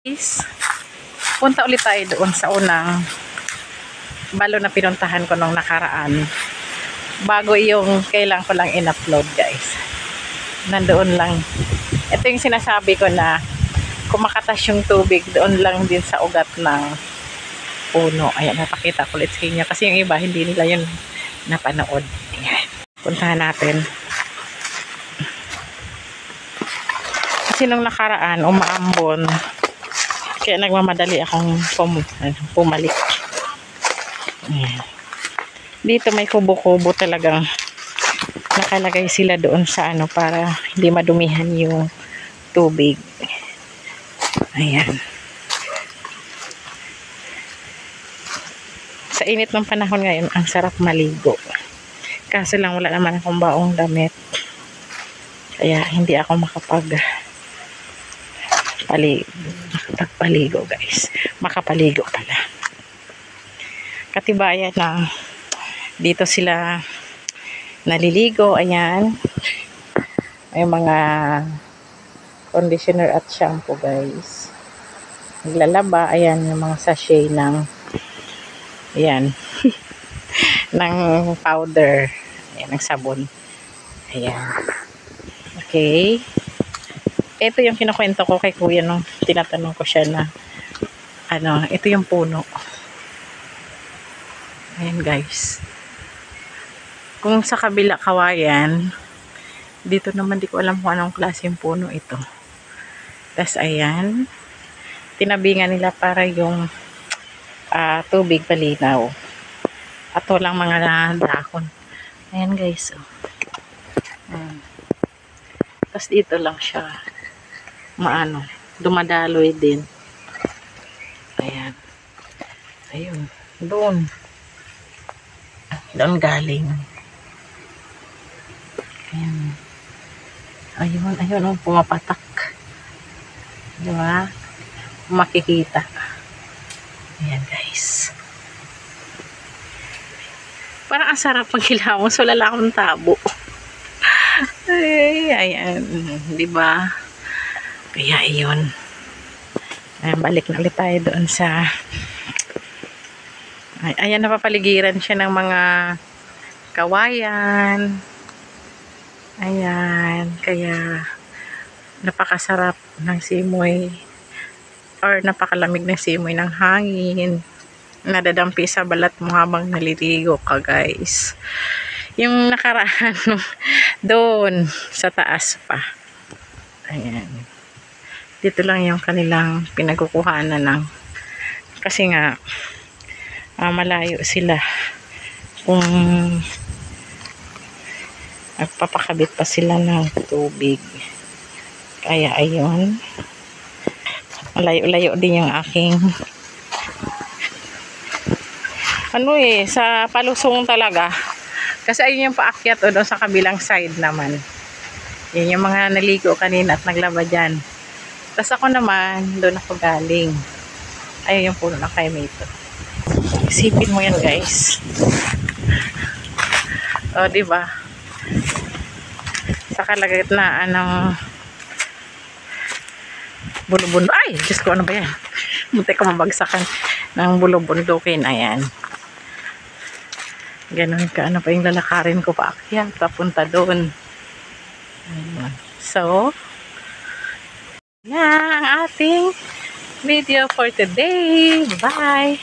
Guys, punta ulit tayo doon sa unang balo na pinuntahan ko nung nakaraan. Bago yung kailan ko lang in-upload, guys. Nandoon lang. Ito yung sinasabi ko na kumakatas yung tubig doon lang din sa ugat ng puno. Ayan, napakita ko ulit sa inyo. Kasi yung iba, hindi nila yun napanood. Ayan. Puntahan natin. Kasi nung nakaraan, umaambon. Kaya nagmamadali akong pumalik. Ayan. Dito may kubo-kubo talagang nakalagay sila doon sa ano para hindi madumihan yung tubig. Ayan. Sa init ng panahon ngayon, ang sarap maligo. Kaso lang wala naman akong baong damit. Kaya hindi ako makapagpaligo, guys. Makapaligo pala. Katibayan na dito sila naliligo. Ayan. May mga conditioner at shampoo, guys. Naglalaba. Ayan yung mga sachet ng ayan ng powder. Ayan, ng sabon. Ayan. Okay. Ito yung kinukwento ko kay kuya nung tinatanong ko siya na ano, ito yung puno. Ayan, guys. Kung sa kabila kawayan, dito naman di ko alam kung anong klaseng puno ito. Tapos ayan, tinabingan nila para yung tubig palinaw. At walang mga dahon. Ayan, guys. Ayan. Tapos dito lang siya dumadaloy din. Ayan. Ayun. Doon galing. Ayan. Ayun, pumapatak. Diba? Makikita. Ayan, guys. Parang ang sarap maghilamos. Wala lang akong tabo. Ay, ayan. Diba? Kaya iyon. Balik na ulit tayo doon sa ayan, napapaligiran siya ng mga kawayan. Ayan. Kaya napakasarap ng simoy or napakalamig ng simoy ng hangin. Nadadampi sa balat mo habang naliligo ka, guys. Yung nakaraan doon sa taas pa. Ayan. Dito lang yung kanilang pinagkukuhanan ng kasi nga malayo sila kung nagpapakabit pa sila ng tubig. Kaya ayun, malayo-layo din yung aking sa palusong talaga. Kasi ayun yung paakyat o doon sa kabilang side naman. Yun yung mga naligo kanina at naglaba dyan. Tapos ako naman, doon ako galing. Ayun yung puno ng kaimito. Isipin mo yan, guys. O, diba? Sa kalagitnaan ng bulubund. Ay! Diyos ko, ano ba yan? Munti ko mabagsakan ng bulubundukin. Ayan. Ganun ka. Ano pa yung lalakarin ko pa? Ayan, papunta doon. Ayan. So, yan ang ating video for today. Bye!